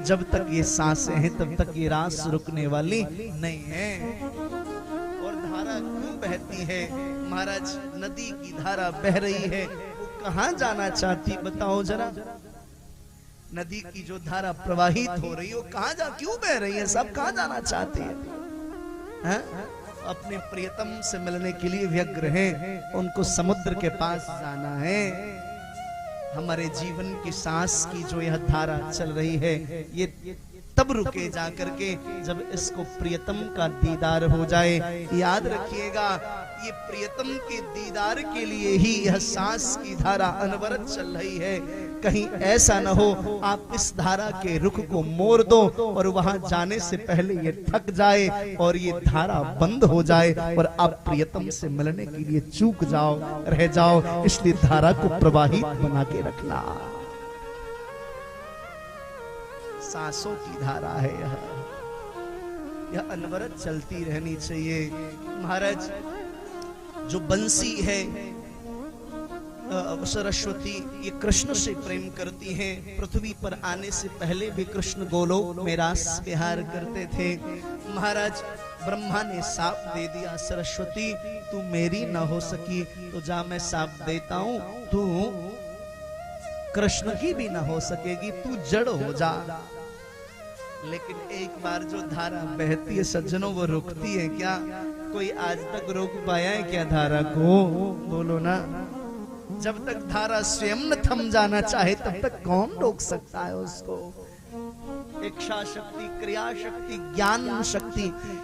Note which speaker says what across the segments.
Speaker 1: जब तक ये सांसें हैं तब तक ये रास रुकने वाली नहीं है। और धारा क्यों बहती है महाराज? नदी की धारा बह रही है, वो कहाँ जाना चाहती बताओ जरा। नदी की जो धारा प्रवाहित हो रही है वो कहाँ क्यों बह रही है? सब कहाँ जाना चाहते हैं? अपने प्रियतम से मिलने के लिए व्यग्र हैं, उनको समुद्र के पास जाना है। हमारे जीवन की सांस की जो यह धारा चल रही है ये तब रुके जा करके जब इसको प्रियतम का दीदार हो जाए। याद रखिएगा, ये प्रियतम के दीदार के लिए ही यह सांस की धारा अनवरत चल रही है। कहीं ऐसा न हो आप इस धारा के रुख को मोड़ दो और वहां जाने से पहले ये थक जाए और ये धारा बंद हो जाए और आप प्रियतम से मिलने के लिए चूक जाओ, रह जाओ। इसलिए धारा को प्रवाहित बना के रखना। सांसों की धारा है यह अनवरत चलती रहनी चाहिए। महाराज, जो बंसी है सरस्वती, ये कृष्ण से प्रेम करती हैं। पृथ्वी पर आने से पहले भी कृष्ण गोलोक में रास विहार करते थे। महाराज, ब्रह्मा ने साप दे दिया, सरस्वती तू मेरी ना हो सकी तो जा मैं साप देता हूं, तू कृष्ण की भी ना हो सकेगी, तू जड़ हो जा। लेकिन एक बार जो धारा बहती है सज्जनों, वो रुकती है क्या? कोई आज तक रोक पाया है क्या धारा को? बोलो ना। जब तक धारा स्वयं न थम जाना चाहे तब तक कौन रोक सकता है उसको? इच्छा शक्ति, क्रिया शक्ति, ज्ञान शक्ति,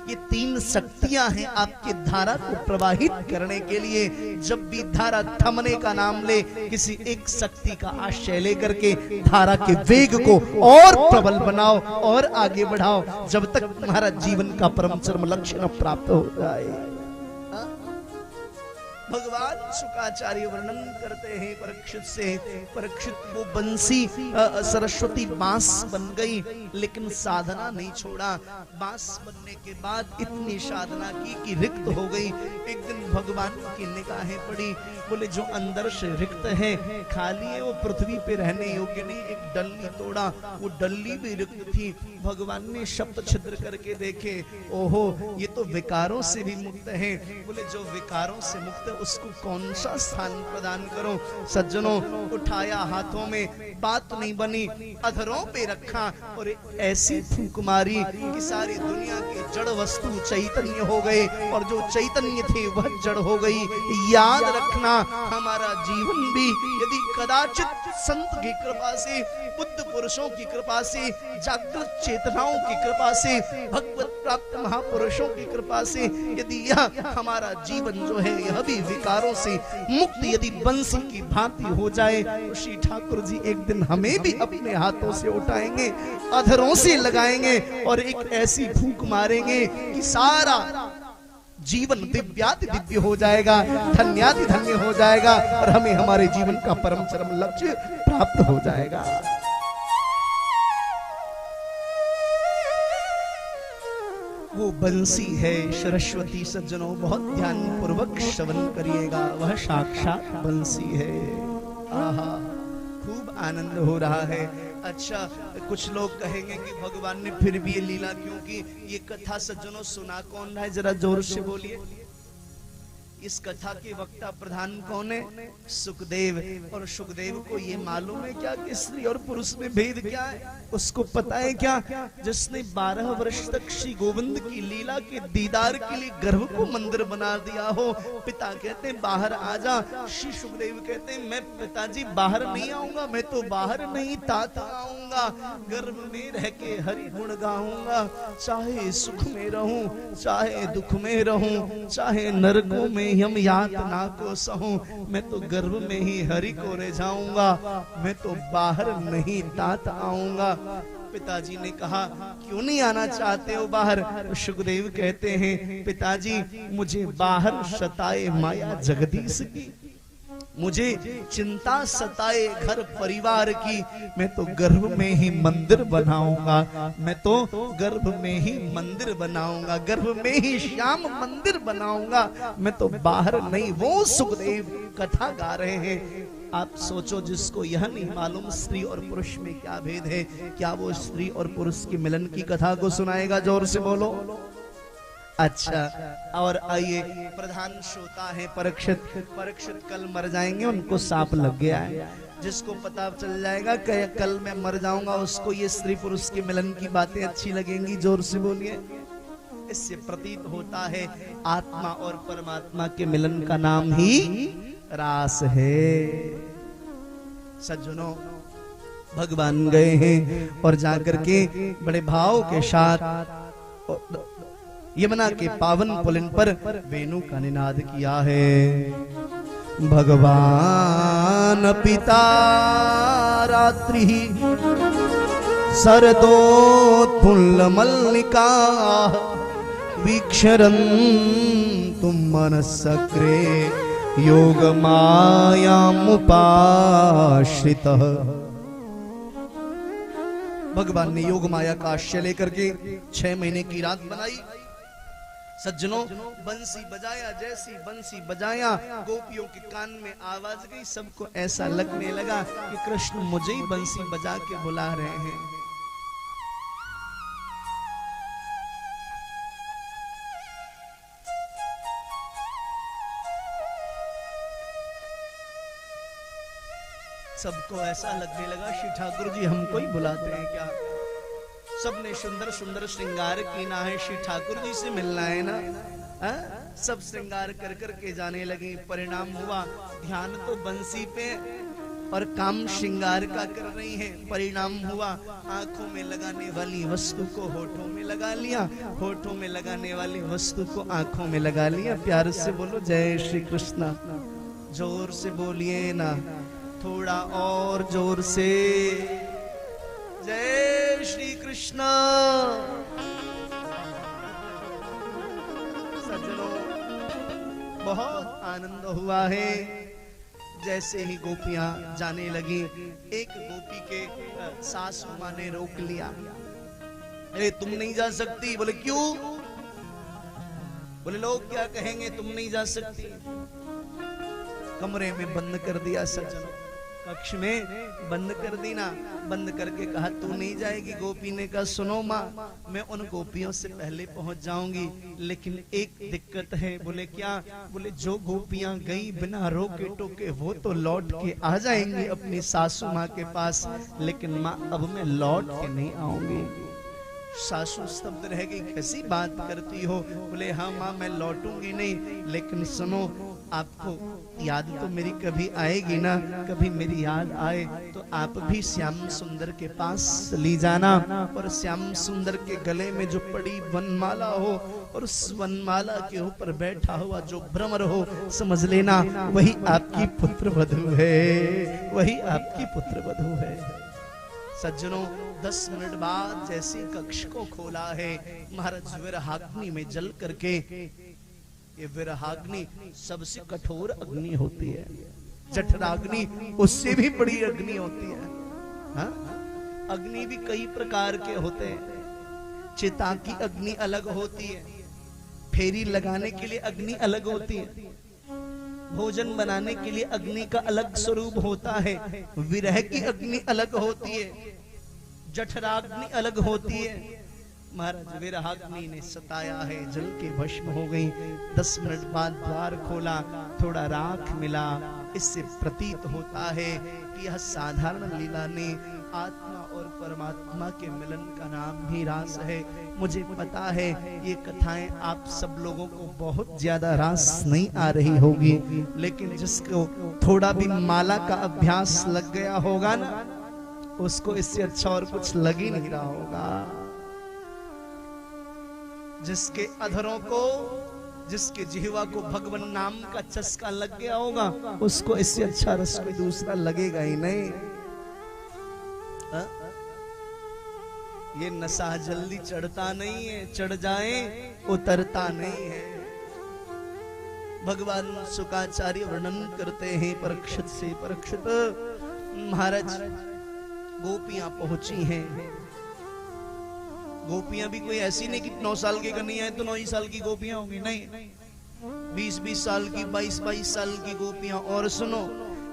Speaker 1: ये तीन शक्तियां हैं आपके धारा को प्रवाहित करने के लिए। जब भी धारा थमने का नाम ले, किसी एक शक्ति का आश्रय लेकर के धारा के वेग को और प्रबल बनाओ और आगे बढ़ाओ, जब तक तुम्हारा जीवन का परम चरम लक्ष्य न प्राप्त हो जाए। भगवान शुकाचार्य वर्णन करते हैं परीक्षित से, परीक्षित वो बंसी सरस्वती बांस बन गई, लेकिन साधना नहीं छोड़ा। बांस बनने के बाद इतनी साधना की कि रिक्त हो गई। एक दिन भगवान की निगाहें पड़ी, बोले जो अंदर से रिक्त है, खाली है, वो पृथ्वी पे रहने योग्य नहीं। एक डल्ली तोड़ा, वो डल्ली भी रिक्त थी। भगवान ने शब्द छिद्र करके देखे, ओहो ये तो विकारों से भी मुक्त है। बोले जो विकारों से मुक्त है उसको कौन सा स्थान प्रदान करो? सज्जनों, उठाया हाथों में, बात नहीं बनी, अधरों पे रखा और ऐसी फूंक मारी कि सारी दुनिया के जड़ वस्तु चैतन्य हो गए और जो चैतन्य थे वह जड़ हो गई। याद रखना, हमारा जीवन भी यदि कदाचित संत की कृपा से, बुद्ध पुरुषों की कृपा से, जागृत चेतनाओं की कृपा से, भगवत प्राप्त महापुरुषों की कृपा से यदि यह हमारा जीवन जो है यह भी विकारों से मुक्त यदि बंसी की भांति हो जाए, तो श्री ठाकुर जी एक दिन हमें भी अपने हाथों से उठाएंगे, अधरों से लगाएंगे और एक ऐसी फूंक मारेंगे कि सारा जीवन दिव्याति दिव्य हो जाएगा, धन्याति धन्य हो जाएगा और हमें हमारे जीवन का परम चरम लक्ष्य प्राप्त हो जाएगा। वो बंसी है सरस्वती। सज्जनों, बहुत ध्यान पूर्वक श्रवण करिएगा, वह साक्षात बंसी है। आहा, खूब आनंद हो रहा है। अच्छा, कुछ लोग कहेंगे कि भगवान ने फिर भी ये लीला क्यों की? ये कथा सज्जनों सुना कौन है? जरा जोर से बोलिए। इस कथा के वक्ता प्रधान कौन है? सुखदेव। और सुखदेव को ये मालूम है क्या कि स्त्री और पुरुष में भेद क्या है? उसको पता है क्या? जिसने 12 वर्ष तक श्री गोविंद की लीला के दीदार के लिए गर्भ को मंदिर बना दिया हो। पिता कहते हैं बाहर आ जा, श्री सुखदेव कहते हैं मैं पिताजी बाहर नहीं आऊंगा, मैं तो बाहर नहीं तात आऊंगा, गर्भ में रह के हरि गुण गाऊंगा, चाहे सुख में रहूं चाहे दुख में रहूं, चाहे नरकों में यम यातना को सहूं, मैं तो गर्भ में ही हरि को रह जाऊंगा, मैं तो बाहर नहीं तात आऊंगा। पिताजी ने कहा क्यों नहीं आना चाहते हो बाहर? तो सुखदेव कहते हैं पिताजी मुझे बाहर सताए माया जगदीश की, मुझे चिंता सताए घर परिवार की, मैं तो गर्भ में ही मंदिर बनाऊंगा, मैं तो गर्भ में ही मंदिर बनाऊंगा, गर्भ में ही श्याम मंदिर बनाऊंगा, मैं तो बाहर नहीं। वो सुखदेव कथा गा रहे हैं। आप सोचो, जिसको यह नहीं मालूम स्त्री और पुरुष में क्या भेद है, क्या वो स्त्री और पुरुष की मिलन की कथा को सुनाएगा? जोर से बोलो। अच्छा, और आइए, प्रधान श्रोता है परीक्षित। परीक्षित कल मर जाएंगे, उनको सांप लग गया है। जिसको पता चल जाएगा कि कल मैं मर जाऊंगा, उसको ये स्त्री पुरुष के मिलन की बातें अच्छी लगेंगी। जोर से बोलिए। इससे प्रतीत होता है आत्मा और परमात्मा के मिलन का नाम ही रास है। सज्जनों, भगवान गए हैं और जाकर के बड़े भाव के साथ यमुना के पावन पुलिन पर वेणु का निनाद किया है। भगवान पिता रात्रि सरदोत्फुल्ल मल्लिका वीक्षरन् तुम मनस्सक्रे योग मायामुपाश्रितः। भगवान ने योग माया का आश्रय लेकर के 6 महीने की रात बनाई। सज्जनों, बंसी बजाया, जैसी बंसी बजाया गोपियों के कान में आवाज गई। सबको ऐसा लगने लगा कि कृष्ण मुझे ही बंसी बजा के बुला रहे हैं। सबको ऐसा लगने लगा श्री ठाकुर जी हमको ही बुलाते हैं क्या? सबने सुंदर सुंदर श्रृंगार कीना है, श्री ठाकुर जी से मिलना है ना। सब श्रृंगार कर कर के जाने लगे। परिणाम हुआ ध्यान तो बंसी पे और काम श्रृंगार का कर रही है। परिणाम हुआ आंखों में लगाने वाली वस्तु को होठों में लगा लिया, होठों में लगाने वाली वस्तु को आंखों में लगा लिया। प्यार से बोलो जय श्री कृष्ण। जोर से बोलिए ना, थोड़ा और जोर से, जय श्री कृष्ण। सज्जनों, बहुत आनंद हुआ है। जैसे ही गोपियां जाने लगी, एक गोपी के सासू मां ने रोक लिया। अरे तुम नहीं जा सकती। बोले क्यों? बोले लोग क्या कहेंगे, तुम नहीं जा सकती। कमरे में बंद कर दिया सज्जनों, कक्ष में बंद कर दी ना। बंद करके कहा तू नहीं जाएगी। गोपी ने कहा सुनो माँ, मैं उन गोपियों से पहले पहुंच जाऊंगी, लेकिन एक दिक्कत है। बोले क्या? बोले जो गोपियां गई बिना रोके टोके वो तो लौट के आ जाएंगी अपनी सासू माँ के पास, लेकिन माँ अब मैं लौट के नहीं आऊंगी। सासू स्तब्ध रह गई, कैसी बात करती हो? बोले हाँ माँ मैं लौटूंगी नहीं, लेकिन सुनो आपको याद तो मेरी कभी आएगी ना। कभी मेरी याद आए तो आप भी श्याम सुंदर के पास ली जाना, और श्याम सुंदर के गले में जो पड़ी वनमाला हो और उस वनमाला के ऊपर बैठा हुआ जो भ्रमर हो, समझ लेना वही आपकी पुत्र वधू है, वही आपकी पुत्र वधू है। सज्जनों, 10 मिनट बाद जैसे कक्ष को खोला है, महाराज विरहाग्नि में जल करके, ये विरहाग्नि सबसे कठोर अग्नि होती है। जठराग्नि उससे भी बड़ी अग्नि होती है। हाँ? अग्नि भी कई प्रकार के होते हैं। चिता की अग्नि अलग होती है, फेरी लगाने के लिए अग्नि अलग होती है, भोजन बनाने के लिए अग्नि का अलग स्वरूप होता है, विरह की अग्नि अलग होती है, जठराग्नि अलग होती है। महाराज विरहाग्नि ने सताया है, जल के भस्म हो गई। 10 मिनट बाद द्वार खोला, थोड़ा राख मिला। इससे प्रतीत होता है कि यह साधारण लीला ने आत्मा और परमात्मा के मिलन का नाम ही रास है। मुझे पता है ये कथाएं आप सब लोगों को बहुत ज्यादा रास नहीं आ रही होगी, लेकिन जिसको थोड़ा भी माला का अभ्यास लग गया होगा ना, उसको इससे अच्छा और कुछ लग ही नहीं रहा होगा। जिसके अधरों को, जिसके जिह्वा को भगवान नाम का चस्का लग गया होगा, उसको इससे अच्छा रस कोई दूसरा लगेगा ही नहीं। ये नशा जल्दी चढ़ता नहीं है, चढ़ जाए उतरता नहीं है। भगवान शुकाचार्य वर्णन करते हैं परीक्षित से, परीक्षित महाराज गोपियां पहुंची हैं। गोपियां भी कोई ऐसी नहीं कि 9 साल की कन्हैया है तो 9 ही साल की गोपियां होंगी, नहीं, 20-20 साल की, 22-22 साल की गोपियां। और सुनो,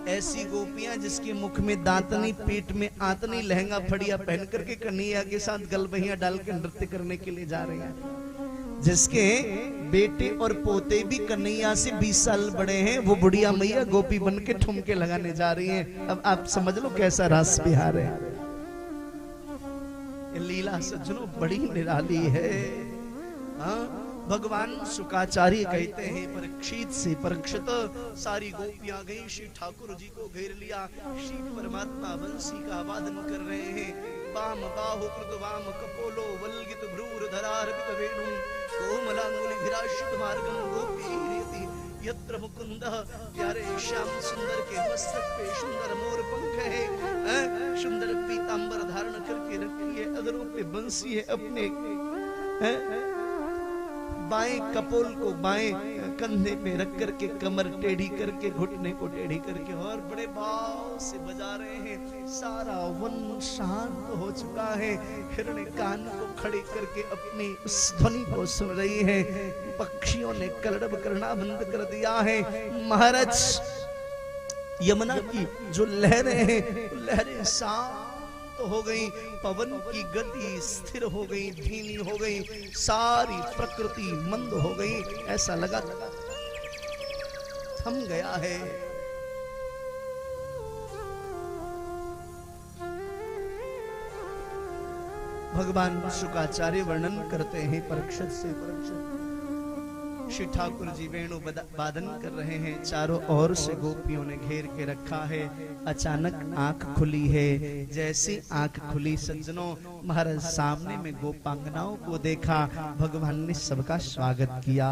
Speaker 1: ऐसी गोपियां जिसके मुख में दांतनी, पेट में आतनी, लहंगा फड़िया पहन करके कन्हैया के साथ गलबहिया डाल के नृत्य करने के लिए जा रहे हैं। जिसके बेटे और पोते भी कन्हैया से 20 साल बड़े हैं, वो बुढ़िया मैया गोपी बन के ठुमके लगाने जा रही हैं। अब आप समझ लो कैसा रास बिहार है। ये लीला सज्जनों बड़ी निराली है। हाँ, भगवान शुकाचार्य कहते हैं परीक्षित से, परीक्षित सारी गोपियां गई, श्री ठाकुर जी को घेर लिया। श्री परमात्मा बंसी का वादन कर रहे हैं। वाम बाहु कृत वाम कपोलो वल्गित भ्रूर धरार्पित वेणु कोमलांगुलि विराशित मार्गम गोपीरिति यत्र मुकुंदः। प्यारे श्याम सुंदर के मस्तक पे सुंदर मोर पंख है, सुंदर पीतांबर धारण करके रखी है, अधरों पे बंसी है, अपने बाएं कपोल को बाएं कंधे पे रख करके, कमर टेढ़ी करके, घुटने को टेढ़ी करके, और बड़े भाव से बजा रहे हैं। सारा वन शांत हो चुका है। हिरणे कान को खड़े करके अपनी उस ध्वनि को सुन रही है। पक्षियों ने कलरव करना बंद कर दिया है। महाराज यमुना की जो लहरें हैं, लहरें शांत हो गई, पवन की गति स्थिर हो गई, धीमी हो गई, सारी प्रकृति मंद हो गई। ऐसा लगा थम गया है। भगवान शुकाचार्य वर्णन करते हैं परीक्षित से, परीक्षित श्री ठाकुर जी वेणु वादन कर रहे हैं। चारों ओर से गोपियों ने घेर के रखा है। अचानक आंख खुली है। जैसी आंख खुली सज्जनों, महाराज सामने में गोपांगनाओं को देखा। भगवान ने सबका स्वागत किया।